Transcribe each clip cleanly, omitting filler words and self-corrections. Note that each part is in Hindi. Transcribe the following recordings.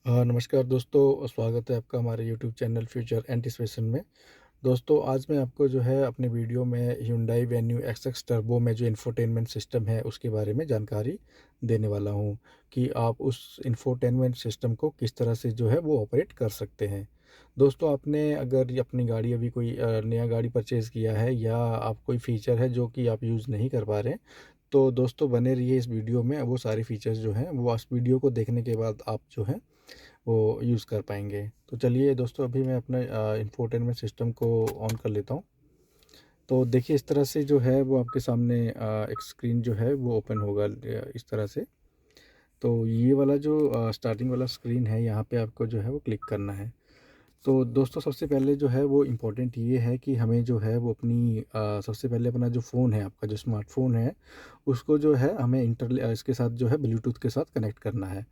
नमस्कार दोस्तों, स्वागत है आपका हमारे यूट्यूब चैनल फ्यूचर एंटीसिपेशन में। दोस्तों, आज मैं आपको जो है अपने वीडियो में Hyundai Venue XX टर्बो में जो इंफोटेनमेंट सिस्टम है उसके बारे में जानकारी देने वाला हूँ कि आप उस इंफोटेनमेंट सिस्टम को किस तरह से जो है वो ऑपरेट कर सकते हैं। दोस्तों, आपने अगर ये अपनी गाड़ी अभी कोई नया गाड़ी परचेज़ किया है या आप कोई फ़ीचर है जो कि आप यूज़ नहीं कर पा रहे हैं, तो दोस्तों बने रहिए इस वीडियो में। वो सारे फ़ीचर्स जो हैं वो इस वीडियो को देखने के बाद आप जो है वो यूज़ कर पाएँगे। तो चलिए दोस्तों, अभी मैं अपना इंफोटेनमेंट सिस्टम को ऑन कर लेता हूँ। तो देखिए इस तरह से जो है वो आपके सामने एक स्क्रीन जो है वो ओपन होगा इस तरह से। तो ये वाला जो स्टार्टिंग वाला स्क्रीन है, यहाँ पे आपको जो है वो क्लिक करना है। तो दोस्तों, सबसे पहले जो है वो इम्पोर्टेंट ये है कि हमें जो है वो अपनी सबसे पहले अपना जो फ़ोन है, आपका जो स्मार्टफ़ोन है, उसको जो है हमें इसके साथ जो है ब्लूटूथ के साथ कनेक्ट करना है।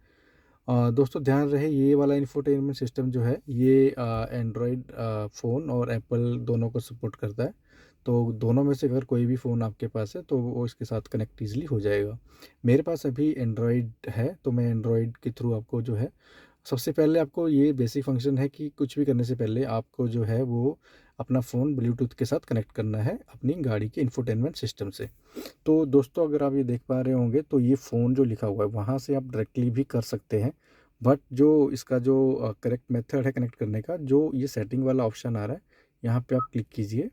दोस्तों ध्यान रहे, ये वाला इंफोटेनमेंट सिस्टम जो है ये एंड्रॉयड फ़ोन और एप्पल दोनों को सपोर्ट करता है। तो दोनों में से अगर कोई भी फ़ोन आपके पास है तो वो इसके साथ कनेक्ट ईज़िली हो जाएगा। मेरे पास अभी एंड्रॉयड है, तो मैं एंड्रॉयड के थ्रू आपको जो है सबसे पहले आपको ये बेसिक फ़ंक्शन है कि कुछ भी करने से पहले आपको जो है वो अपना फ़ोन ब्लूटूथ के साथ कनेक्ट करना है अपनी गाड़ी के इंफोटेनमेंट सिस्टम से। तो दोस्तों, अगर आप ये देख पा रहे होंगे तो ये फ़ोन जो लिखा हुआ है वहाँ से आप डायरेक्टली भी कर सकते हैं। बट जो इसका जो करेक्ट मेथड है कनेक्ट करने का, जो ये सेटिंग वाला ऑप्शन आ रहा है, यहाँ पे आप क्लिक कीजिए।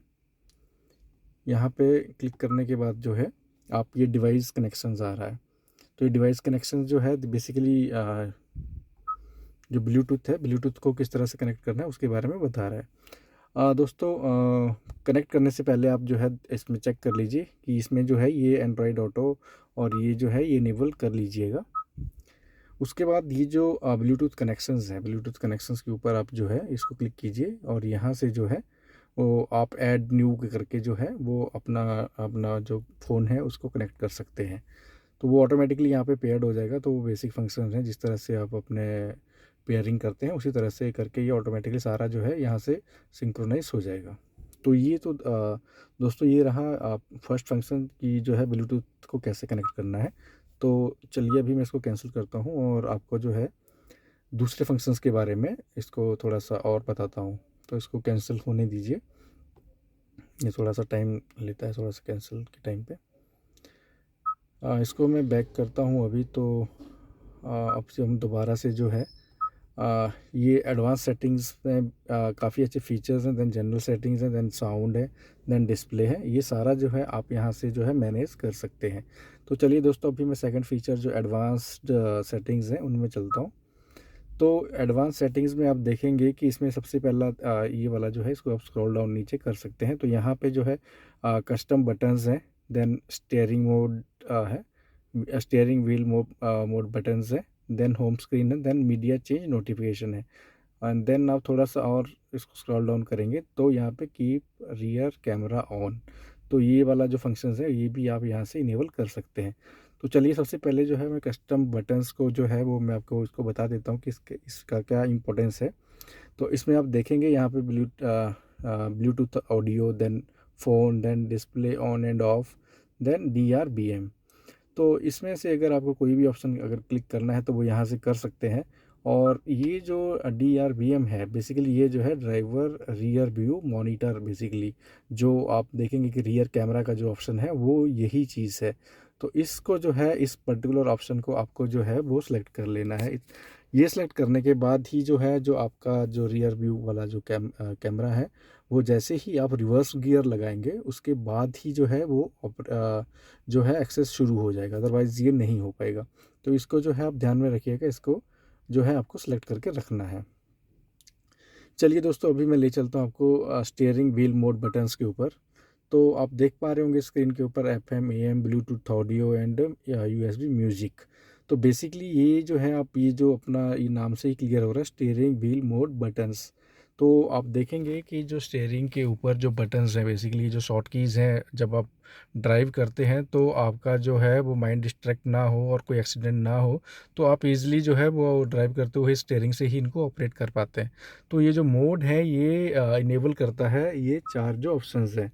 यहाँ पे क्लिक करने के बाद जो है आप ये डिवाइस कनेक्शंस आ रहा है। तो ये डिवाइस कनेक्शंस जो है बेसिकली जो ब्लूटूथ है, ब्लूटूथ को किस तरह से कनेक्ट करना है उसके बारे में बता रहा है। दोस्तों, कनेक्ट करने से पहले आप जो है इसमें चेक कर लीजिए कि इसमें जो है ये एंड्रॉयड ऑटो और ये जो है ये इनेबल कर लीजिएगा। उसके बाद ये जो ब्लूटूथ कनेक्शंस हैं, ब्लूटूथ कनेक्शंस के ऊपर आप जो है इसको क्लिक कीजिए और यहाँ से जो है वो आप ऐड न्यू करके जो है वो अपना अपना जो फ़ोन है उसको कनेक्ट कर सकते हैं। तो वो ऑटोमेटिकली यहाँ पे पेयर्ड हो जाएगा। तो वो बेसिक फंक्शंस हैं, जिस तरह से आप अपने पेयरिंग करते हैं उसी तरह से करके ये ऑटोमेटिकली सारा जो है यहाँ से सिंक्रोनाइज़ हो जाएगा। तो ये तो दोस्तों ये रहा फर्स्ट फंक्शन कि जो है ब्लूटूथ को कैसे कनेक्ट करना है। तो चलिए अभी मैं इसको कैंसिल करता हूँ और आपको जो है दूसरे फंक्शंस के बारे में इसको थोड़ा-सा और बताता हूँ। तो इसको कैंसिल होने दीजिए। ये थोड़ा-सा टाइम लेता है, थोड़ा-सा कैंसिल के टाइम पे। इसको मैं बैक करता हूँ अभी। तो अब से हम दोबारा से जो है ये एडवांस सेटिंग्स में काफ़ी अच्छे फीचर्स हैं, देन जनरल सेटिंग्स हैं, देन साउंड है, देन डिस्प्ले है। ये सारा जो है आप यहाँ से जो है मैनेज कर सकते हैं। तो चलिए दोस्तों, अभी मैं सेकंड फीचर जो एडवांस्ड सेटिंग्स हैं उनमें चलता हूँ। तो एडवांस सेटिंग्स में आप देखेंगे कि इसमें सबसे पहला ये वाला जो है इसको आप स्क्रॉल डाउन नीचे कर सकते हैं। तो यहाँ पे जो है कस्टम बटन्स हैं, देन स्टीयरिंग मोड है, स्टीयरिंग व्हील मोड बटन्स है, देन होम स्क्रीन है, देन मीडिया चेंज नोटिफिकेशन है। एंड देन आप थोड़ा-सा और इसको स्क्रॉल डाउन करेंगे तो यहाँ पे कीप रियर कैमरा ऑन। तो ये वाला जो फंक्शंस है ये भी आप यहाँ से इनेबल कर सकते हैं। तो चलिए सबसे पहले जो है मैं कस्टम बटन्स को जो है वो मैं आपको इसको बता देता हूँ कि इसका क्या इम्पोर्टेंस है। तो इसमें आप देखेंगे यहाँ पे Bluetooth audio, then phone, then display on and off, then DRBM. तो इसमें से अगर आपको कोई भी ऑप्शन अगर क्लिक करना है तो वो यहाँ से कर सकते हैं। और ये जो डीआरबीएम है बेसिकली ये जो है driver rear view monitor, basically जो आप देखेंगे कि रियर कैमरा का जो ऑप्शन है वो यही चीज़ है। तो इसको जो है इस पर्टिकुलर ऑप्शन को आपको जो है वो सिलेक्ट कर लेना है। ये सिलेक्ट करने के बाद ही जो है जो आपका जो रियर व्यू वाला जो कैमरा है, वो जैसे ही आप रिवर्स गियर लगाएंगे उसके बाद ही जो है वो जो है एक्सेस शुरू हो जाएगा, अदरवाइज़ ये नहीं हो पाएगा। तो इसको जो है आप ध्यान में रखिएगा, इसको जो है आपको सेलेक्ट करके रखना है। चलिए दोस्तों, अभी मैं ले चलता हूँ आपको स्टीयरिंग व्हील मोड बटन्स के ऊपर। तो आप देख पा रहे होंगे स्क्रीन के ऊपर FM, am, Bluetooth audio and USB music. तो बेसिकली ये जो है आप ये जो अपना ये नाम से ही क्लियर हो रहा है, स्टीयरिंग व्हील मोड बटन्स। तो आप देखेंगे कि जो स्टीयरिंग के ऊपर जो बटन्स हैं, बेसिकली जो शॉर्ट कीज़ हैं, जब आप ड्राइव करते हैं तो आपका जो है वो माइंड डिस्ट्रैक्ट ना हो और कोई एक्सीडेंट ना हो, तो आप इजीली जो है वो ड्राइव करते हुए स्टीयरिंग से ही इनको ऑपरेट कर पाते हैं। तो ये जो मोड है ये इनेबल करता है ये 4 जो ऑप्शंस हैं।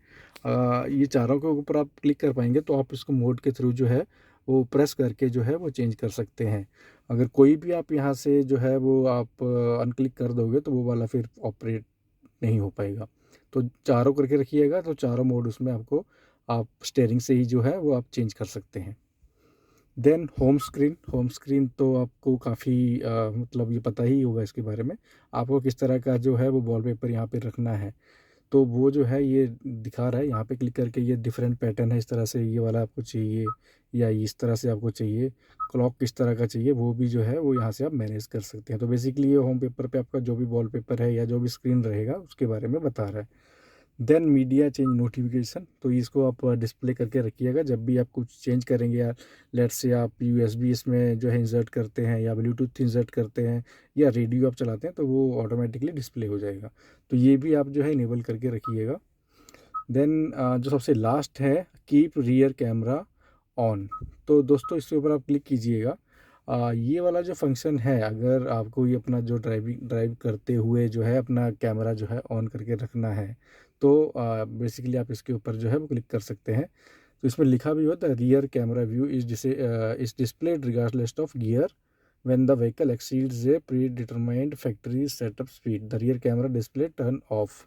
ये चारों के ऊपर आप क्लिक कर पाएँगे तो आप इसको मोड के थ्रू जो है वो प्रेस करके जो है वो चेंज कर सकते हैं। अगर कोई भी आप यहाँ से जो है वो आप अनक्लिक कर दोगे तो वो वाला फिर ऑपरेट नहीं हो पाएगा। तो चारों करके रखिएगा, तो चारों मोड उसमें आपको आप स्टीयरिंग से ही जो है वो आप चेंज कर सकते हैं। देन होम स्क्रीन तो आपको काफ़ी मतलब ये पता ही होगा इसके बारे में, आपको किस तरह का जो है वो वॉलपेपर यहाँ पे रखना है। तो वो जो है ये दिखा रहा है, यहाँ पे क्लिक करके ये डिफरेंट पैटर्न है, इस तरह से ये वाला आपको चाहिए या इस तरह से आपको चाहिए, क्लॉक किस तरह का चाहिए, वो भी जो है वो यहाँ से आप मैनेज कर सकते हैं। तो बेसिकली ये होम पेपर पे आपका जो भी वॉलपेपर है या जो भी स्क्रीन रहेगा उसके बारे में बता रहा है। देन मीडिया चेंज नोटिफिकेशन, तो इसको आप डिस्प्ले करके रखिएगा जब भी आप कुछ चेंज करेंगे, या लेट्स से आप यूएसबी इसमें जो है इंसर्ट करते हैं या ब्लूटूथ इंसर्ट करते हैं या रेडियो आप चलाते हैं तो वो ऑटोमेटिकली डिस्प्ले हो जाएगा। तो ये भी आप जो है इनेबल करके रखिएगा। देन जो सबसे लास्ट है, कीप रियर कैमरा ऑन। तो दोस्तों इसके ऊपर आप क्लिक कीजिएगा। ये वाला जो फंक्शन है, अगर आपको ये अपना जो ड्राइव करते हुए जो है अपना कैमरा जो है ऑन करके रखना है तो बेसिकली आप इसके ऊपर जो है वो क्लिक कर सकते हैं। तो इसमें लिखा भी होता है rear camera view is displayed regardless of gear when the vehicle exceeds A pre determined factory setup speed the rear camera display turn off.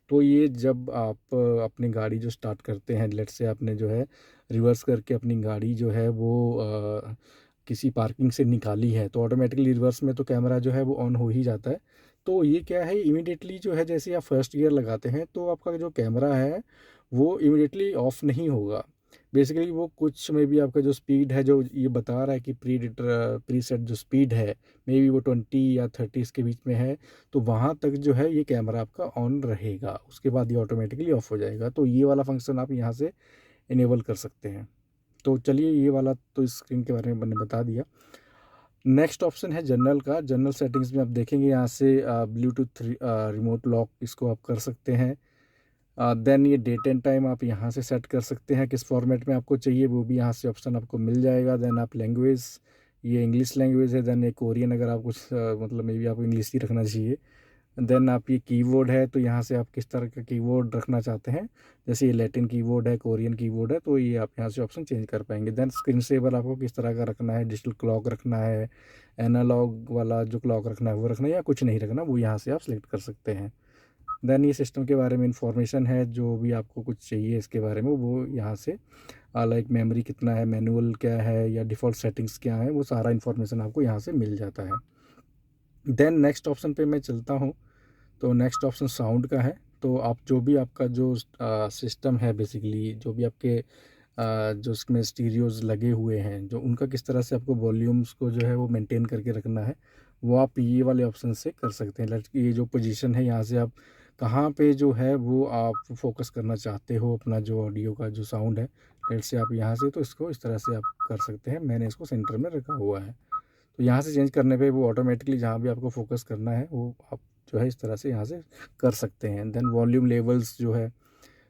तो ये जब आप अपनी गाड़ी जो स्टार्ट करते हैं, लेट्स से आपने जो है रिवर्स करके अपनी गाड़ी जो है वो किसी पार्किंग से निकाली है तो ऑटोमेटिकली रिवर्स में तो कैमरा जो है वो ऑन हो ही जाता है। तो ये क्या है, इमीडिएटली जो है जैसे आप फर्स्ट गियर लगाते हैं तो आपका जो कैमरा है वो इमीडिएटली ऑफ नहीं होगा। बेसिकली वो कुछ में भी आपका जो स्पीड है जो ये बता रहा है कि प्री सेट जो स्पीड है मे बी वो 20 या 30 इसके बीच में है, तो वहाँ तक जो है ये कैमरा आपका ऑन रहेगा, उसके बाद ये ऑटोमेटिकली ऑफ हो जाएगा। तो ये वाला फंक्शन आप यहाँ से इनेबल कर सकते हैं। तो चलिए ये वाला तो इस स्क्रीन के बारे में मैंने बता दिया। नेक्स्ट ऑप्शन है जनरल का। जनरल सेटिंग्स में आप देखेंगे यहाँ से ब्लूटूथ रिमोट लॉक इसको आप कर सकते हैं। देन ये डेट एंड टाइम आप यहाँ से सेट कर सकते हैं, किस फॉर्मेट में आपको चाहिए वो भी यहाँ से ऑप्शन आपको मिल जाएगा। देन आप लैंग्वेज, ये इंग्लिश लैंग्वेज है। देन ये कोरियन, अगर आप कुछ मतलब मे बी आपको इंग्लिश ही रखना चाहिए। देन आप ये कीबोर्ड है तो यहाँ से आप किस तरह का कीबोर्ड रखना चाहते हैं, जैसे ये लैटिन कीबोर्ड है, कोरियन कीबोर्ड है, तो ये आप यहाँ से ऑप्शन चेंज कर पाएंगे। देन स्क्रीन सेवर आपको किस तरह का रखना है, डिजिटल क्लॉक रखना है, एनालॉग वाला जो क्लॉक रखना है वो रखना है या कुछ नहीं रखना, वो यहाँ से आप सेलेक्ट कर सकते हैं। देन ये सिस्टम के बारे में इंफॉर्मेशन है, जो भी आपको कुछ चाहिए इसके बारे में वो यहाँ से लाइक मेमोरी कितना है, मैनुअल क्या है या डिफ़ॉल्ट सेटिंग्स क्या है, वो सारा इन्फॉर्मेशन आपको यहाँ से मिल जाता है। देन नेक्स्ट ऑप्शन पे मैं चलता हूँ। तो नेक्स्ट ऑप्शन साउंड का है। तो आप जो भी आपका जो सिस्टम है, बेसिकली जो भी आपके जो उसमें स्टीरियोज़ लगे हुए हैं, जो उनका किस तरह से आपको वॉल्यूम्स को जो है वो मेंटेन करके रखना है, वो आप ये वाले ऑप्शन से कर सकते हैं। ये जो पोजीशन है यहाँ से आप कहाँ पे जो है वो आप फोकस करना चाहते हो अपना जो ऑडियो का जो साउंड है, लेट से आप यहाँ से तो इसको इस तरह से आप कर सकते हैं। मैंने इसको सेंटर में रखा हुआ है, तो यहाँ से चेंज करने पे वो ऑटोमेटिकली जहाँ भी आपको फोकस करना है वो आप जो है इस तरह से यहाँ से कर सकते हैं। देन वॉल्यूम लेवल्स जो है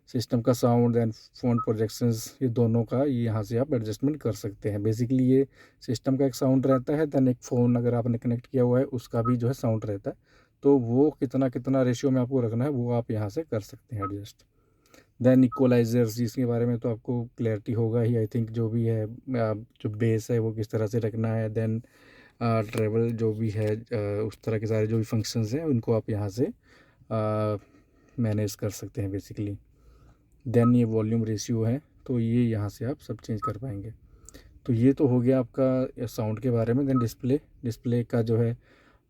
सिस्टम का साउंड, देन फ़ोन प्रोजेक्शंस, ये दोनों का ये यहाँ से आप एडजस्टमेंट कर सकते हैं। बेसिकली ये सिस्टम का एक साउंड रहता है, देन एक फ़ोन अगर आपने कनेक्ट किया हुआ है उसका भी जो है साउंड रहता है, तो वो कितना कितना रेशियो में आपको रखना है वो आप यहाँ से कर सकते हैं एडजस्ट। देन इक्वलाइज़र्स, जिसके बारे में तो आपको क्लैरिटी होगा ही आई थिंक, जो भी है जो बेस है वो किस तरह से रखना है। देन ट्रेवल जो भी है उस तरह के सारे जो भी फंक्शंस हैं उनको आप यहाँ से मैनेज कर सकते हैं बेसिकली। देन ये वॉल्यूम रेशियो है, तो ये यहाँ से आप सब चेंज कर पाएंगे। तो ये तो हो गया आपका साउंड के बारे में। देन डिस्प्ले का जो है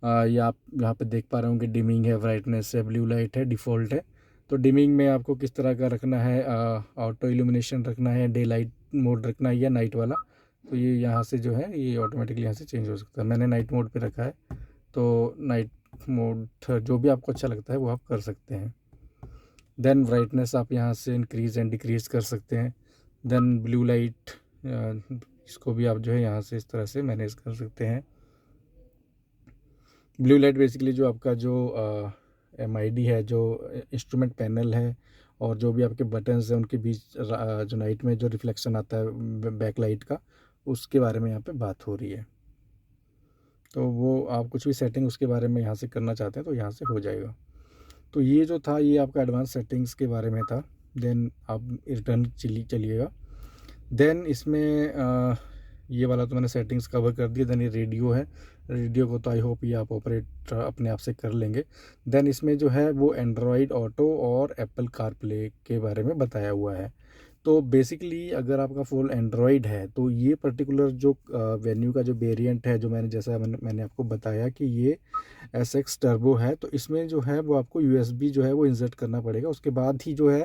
ये आप यहाँ पे देख पा रहे होंगे, डिमिंग है, ब्राइटनेस है, ब्लू लाइट है, डिफ़ॉल्ट है। तो डिमिंग में आपको किस तरह का रखना है, ऑटो इल्यूमिनेशन रखना है, डे लाइट मोड रखना है या नाइट वाला, तो ये यहाँ से जो है ये ऑटोमेटिकली यहाँ से चेंज हो सकता है। मैंने नाइट मोड पे रखा है, तो नाइट मोड जो भी आपको अच्छा लगता है वो आप कर सकते हैं। देन ब्राइटनेस आप यहाँ से इंक्रीज़ एंड डिक्रीज़ कर सकते हैं। देन ब्लू लाइट इसको भी आप जो है यहाँ से इस तरह से मैनेज कर सकते हैं। ब्लू लाइट बेसिकली जो आपका जो MID है, जो इंस्ट्रूमेंट पैनल है, और जो भी आपके बटन्स हैं उनके बीच जो नाइट में जो रिफ्लेक्शन आता है बैक लाइट का, उसके बारे में यहाँ पे बात हो रही है। तो वो आप कुछ भी सेटिंग उसके बारे में यहाँ से करना चाहते हैं तो यहाँ से हो जाएगा। तो ये जो था ये आपका एडवांस सेटिंग्स के बारे में था। देन आप रिटर्न चलिएगा। देन इसमें ये वाला तो मैंने सेटिंग्स कवर कर दिया। देन ये रेडियो है, रेडियो को तो आई होप ये आप ऑपरेट अपने आप से कर लेंगे। देन इसमें जो है वो एंड्रॉयड ऑटो और एप्पल कारप्ले के बारे में बताया हुआ है। तो बेसिकली अगर आपका फ़ोन एंड्रॉयड है तो ये पर्टिकुलर जो वेन्यू का जो वेरिएंट है, जो मैंने आपको बताया कि ये एस एक्स टर्बो है, तो इसमें जो है वो आपको यूएसबी जो है वो इंसर्ट करना पड़ेगा। उसके बाद ही जो है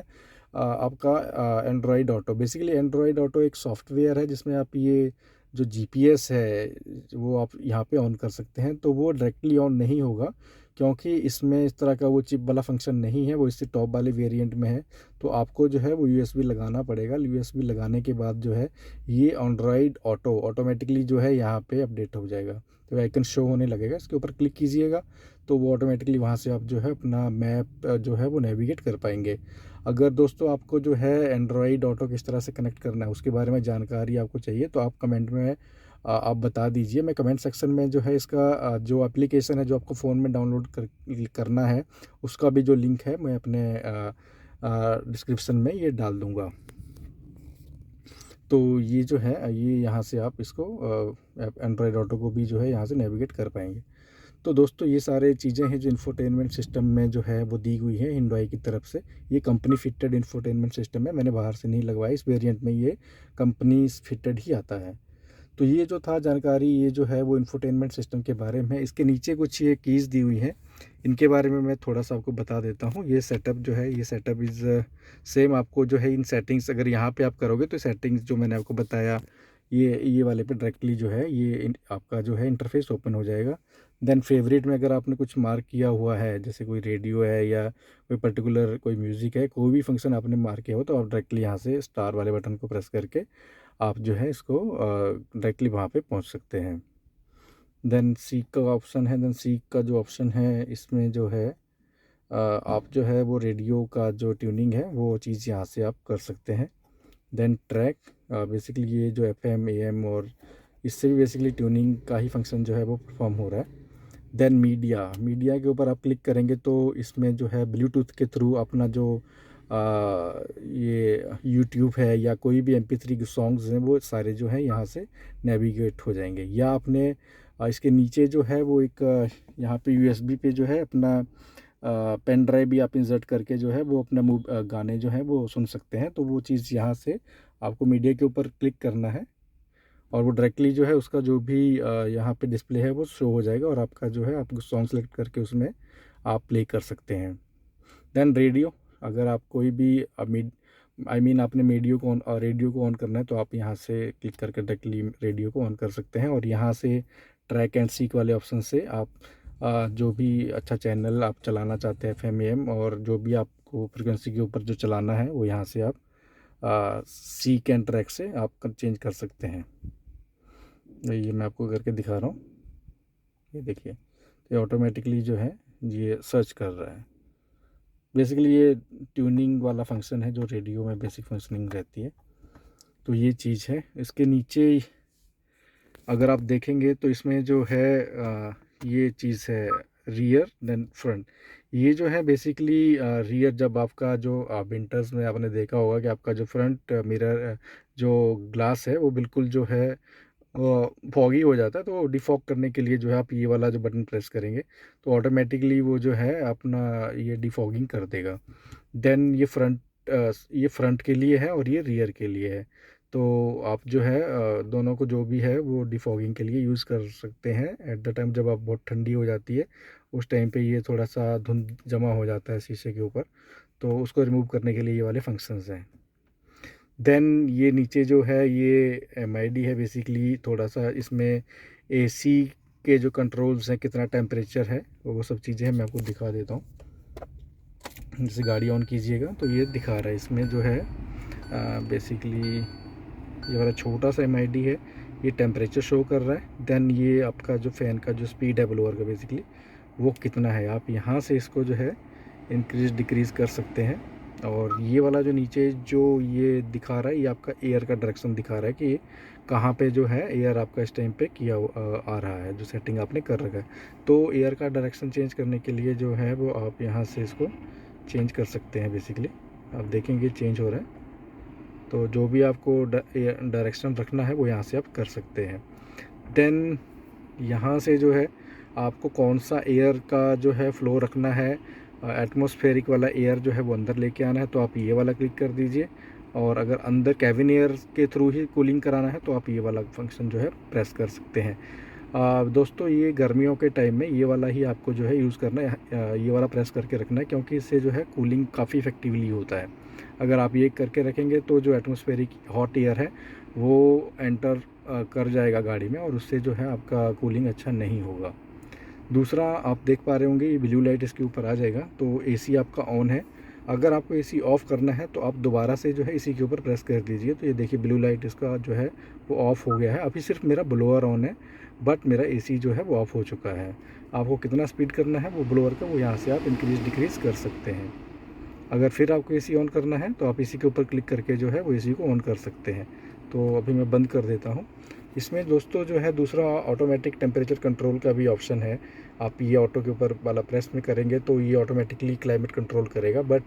आपका Android auto, basically Android auto एक सॉफ्टवेयर है जिसमें आप ये जो जीपीएस है वो आप यहाँ पे ऑन कर सकते हैं। तो वो डायरेक्टली ऑन नहीं होगा क्योंकि इसमें इस तरह का वो चिप वाला फंक्शन नहीं है, वो इससे टॉप वाले वेरिएंट में है। तो आपको जो है वो यूएसबी लगाना पड़ेगा। यूएसबी लगाने के बाद जो है ये एंड्रॉयड ऑटो ऑटोमेटिकली जो है यहाँ पे अपडेट हो जाएगा। तो आइकन शो होने लगेगा, इसके ऊपर क्लिक कीजिएगा तो वो ऑटोमेटिकली वहाँ से आप जो है अपना मैप जो है वो नेविगेट कर पाएंगे। अगर दोस्तों आपको जो है एंड्रॉयड ऑटो किस तरह से कनेक्ट करना है उसके बारे में जानकारी आपको चाहिए तो आप कमेंट में आप बता दीजिए। मैं कमेंट सेक्शन में जो है इसका जो एप्लीकेशन है जो आपको फ़ोन में डाउनलोड करना है उसका भी जो लिंक है मैं अपने डिस्क्रिप्शन में ये डाल दूँगा। तो ये जो है ये यहाँ से आप इसको एंड्रॉयड ऑटो को भी जो है यहाँ से नेविगेट कर पाएंगे। तो दोस्तों ये सारे चीज़ें हैं जो इंफोटेनमेंट सिस्टम में जो है वो दी हुई है हिंडवाई की तरफ से। ये कंपनी फिटेड इंफोटेनमेंट सिस्टम है, मैंने बाहर से नहीं लगवाया। इस वेरिएंट में ये कंपनी फिटेड ही आता है। तो ये जो था जानकारी, ये जो है वो इंफोटेनमेंट सिस्टम के बारे में। इसके नीचे कुछ ये कीज़ दी हुई हैं, इनके बारे में मैं थोड़ा सा आपको बता देता हूँ। ये सेटअप जो है, ये सेटअप इज़ सेम आपको जो है इन सेटिंग्स अगर यहाँ पे आप करोगे तो सेटिंग्स जो मैंने आपको बताया ये वाले पे डायरेक्टली जो है ये आपका जो है इंटरफेस ओपन हो जाएगा। देन फेवरेट में अगर आपने कुछ मार्क किया हुआ है, जैसे कोई रेडियो है या कोई पर्टिकुलर कोई म्यूज़िक है, कोई भी फंक्शन आपने मार्क किया हो तो आप डायरेक्टली यहाँ से स्टार वाले बटन को प्रेस करके आप जो है इसको डायरेक्टली वहाँ पे पहुँच सकते हैं। देन सीक का ऑप्शन है, देन सीक का जो ऑप्शन है इसमें जो है आप जो है वो रेडियो का जो ट्यूनिंग है वो चीज़ यहाँ से आप कर सकते हैं। देन ट्रैक, बेसिकली ये जो एफएम एएम और इससे भी बेसिकली ट्यूनिंग का ही फंक्शन जो है वो परफॉर्म हो रहा है। देन मीडिया, मीडिया के ऊपर आप क्लिक करेंगे तो इसमें जो है ब्लूटूथ के थ्रू अपना जो ये यूट्यूब है या कोई भी MP3 के सॉन्ग्स हैं वो सारे जो है यहाँ से नेविगेट हो जाएंगे। या आपने इसके नीचे जो है वो एक यहाँ पे यूएसबी पे जो है अपना पेन ड्राइव भी आप इंसर्ट करके जो है वो अपना गाने जो हैं वो सुन सकते हैं। तो वो चीज़ यहाँ से आपको मीडिया के ऊपर क्लिक करना है और वो डायरेक्टली जो है उसका जो भी यहाँ पे डिस्प्ले है वो शो हो जाएगा और आपका जो है आप सॉन्ग सेलेक्ट करके उसमें आप प्ले कर सकते हैं। देन रेडियो, अगर आप कोई भी आपने रेडियो को ऑन करना है तो आप यहाँ से क्लिक करके डायरेक्टली रेडियो को ऑन कर सकते हैं। और यहाँ से ट्रैक एंड सीक वाले ऑप्शन से आप जो भी अच्छा चैनल आप चलाना चाहते हैं FM AM और जो भी आपको फ्रिक्वेंसी के ऊपर जो चलाना है वो यहाँ से आप सीक एंड ट्रैक से आप चेंज कर सकते हैं। ये मैं आपको करके दिखा रहा हूँ, ये देखिए ये ऑटोमेटिकली जो है ये सर्च कर रहा है। बेसिकली ये ट्यूनिंग वाला फंक्शन है जो रेडियो में बेसिक फंक्शनिंग रहती है। तो ये चीज़ है। इसके नीचे अगर आप देखेंगे तो इसमें जो है ये चीज़ है रियर देन फ्रंट। ये जो है बेसिकली रियर, जब आपका जो विंटर्स में आपने देखा होगा कि आपका जो फ्रंट मिरर जो ग्लास है वो बिल्कुल जो है फॉगी हो जाता है, तो डिफॉग करने के लिए जो है आप ये वाला जो बटन प्रेस करेंगे तो ऑटोमेटिकली वो जो है अपना ये डिफॉगिंग कर देगा। देन ये फ्रंट के लिए है और ये रियर के लिए है। तो आप जो है दोनों को जो भी है वो डिफॉगिंग के लिए यूज़ कर सकते हैं। एट द टाइम जब आप बहुत ठंडी हो जाती है उस टाइम पे ये थोड़ा सा धुंध जमा हो जाता है शीशे के ऊपर, तो उसको रिमूव करने के लिए ये वाले फंक्शंस हैं। देन ये नीचे जो है ये MID है, बेसिकली थोड़ा सा इसमें AC के जो कंट्रोल्स हैं, कितना टेम्परेचर है वो सब चीज़ें हैं, मैं आपको दिखा देता हूँ। जैसे गाड़ी ऑन कीजिएगा तो ये दिखा रहा है इसमें जो है बेसिकली ये वाला छोटा सा MID है, ये टेम्परेचर शो कर रहा है। देन ये आपका जो फ़ैन का जो स्पीड है ब्लोअर का बेसिकली वो कितना है, आप यहाँ से इसको जो है इंक्रीज़ डिक्रीज़ कर सकते हैं। और ये वाला जो नीचे जो ये दिखा रहा है ये आपका एयर का डायरेक्शन दिखा रहा है कि कहाँ पे जो है एयर आपका इस टाइम पे आ रहा है, जो सेटिंग आपने कर रखा है। तो एयर का डायरेक्शन चेंज करने के लिए जो है वो आप यहाँ से इसको चेंज कर सकते हैं। बेसिकली आप देखेंगे चेंज हो रहा है। तो जो भी आपको डायरेक्शन रखना है वो यहाँ से आप कर सकते हैं। देन यहाँ से जो है आपको कौन सा एयर का जो है फ़्लो रखना है, एटमॉस्फेरिक वाला एयर जो है वो अंदर लेके आना है तो आप ये वाला क्लिक कर दीजिए, और अगर अंदर कैबिन एयर के थ्रू ही कूलिंग कराना है तो आप ये वाला फंक्शन जो है प्रेस कर सकते हैं। दोस्तों ये गर्मियों के टाइम में ये वाला ही आपको जो है यूज़ करना है, ये वाला प्रेस करके रखना है, क्योंकि इससे जो है कूलिंग काफ़ी इफ़ेक्टिवली होता है। अगर आप ये करके रखेंगे तो जो एटमॉस्फेरिक हॉट एयर है वो एंटर कर जाएगा गाड़ी में, और उससे जो है आपका कूलिंग अच्छा नहीं होगा। दूसरा आप देख पा रहे होंगे ये ब्लू लाइट इसके ऊपर आ जाएगा, तो एसी आपका ऑन है। अगर आपको एसी ऑफ़ करना है तो आप दोबारा से जो है इसी के ऊपर प्रेस कर दीजिए, तो ये देखिए ब्लू लाइट इसका जो है वो ऑफ़ हो गया है। अभी सिर्फ मेरा ब्लोअर ऑन है, बट मेरा एसी जो है वो ऑफ़ हो चुका है। आपको कितना स्पीड करना है वो ब्लोअर का, वो यहाँ से आप इंक्रीज़ डिक्रीज़ कर सकते हैं। अगर फिर आपको एसी ऑन करना है तो आप इसी के ऊपर क्लिक करके जो है वो एसी को ऑन कर सकते हैं। तो अभी मैं बंद कर देता हूँ। इसमें दोस्तों जो है दूसरा ऑटोमेटिक टेम्परेचर कंट्रोल का भी ऑप्शन है। आप ये ऑटो के ऊपर वाला प्रेस में करेंगे तो ये ऑटोमेटिकली क्लाइमेट कंट्रोल करेगा, बट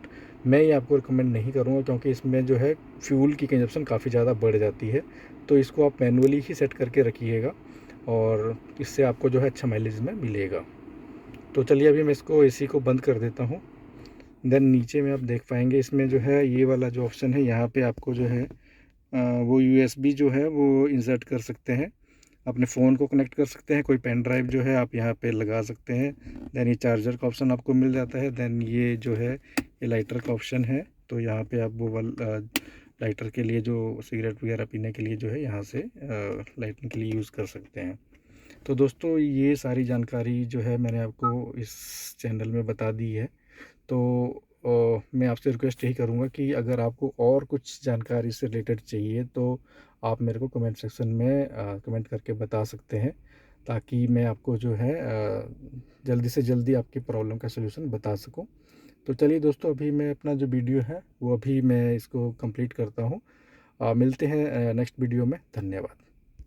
मैं ये आपको रिकमेंड नहीं करूँगा, क्योंकि इसमें जो है फ्यूल की कंजप्शन काफ़ी ज़्यादा बढ़ जाती है। तो इसको आप मैनुअली ही सेट करके रखिएगा, और इससे आपको जो है अच्छा माइलेज में मिलेगा। तो चलिए अभी मैं इसको एसी को बंद कर देता हूँ। देन नीचे में आप देख पाएंगे इसमें जो है ये वाला जो ऑप्शन है, यहाँ पे आपको जो है वो यूएसबी जो है वो इंसर्ट कर सकते हैं, अपने फ़ोन को कनेक्ट कर सकते हैं, कोई पेन ड्राइव जो है आप यहाँ पे लगा सकते हैं। देन ये चार्जर का ऑप्शन आपको मिल जाता है। देन ये जो है ये लाइटर का ऑप्शन है, तो यहाँ पे आप वो लाइटर के लिए जो सिगरेट वगैरह पीने के लिए जो है यहाँ से लाइटिंग के लिए यूज़ कर सकते हैं। तो दोस्तों ये सारी जानकारी जो है मैंने आपको इस चैनल में बता दी है। तो मैं आपसे रिक्वेस्ट यही करूँगा कि अगर आपको और कुछ जानकारी से रिलेटेड चाहिए तो आप मेरे को कमेंट सेक्शन में कमेंट करके बता सकते हैं, ताकि मैं आपको जो है जल्दी से जल्दी आपकी प्रॉब्लम का सलूशन बता सकूं। तो चलिए दोस्तों अभी मैं अपना जो वीडियो है वो अभी मैं इसको कंप्लीट करता हूँ। मिलते हैं नेक्स्ट वीडियो में। धन्यवाद।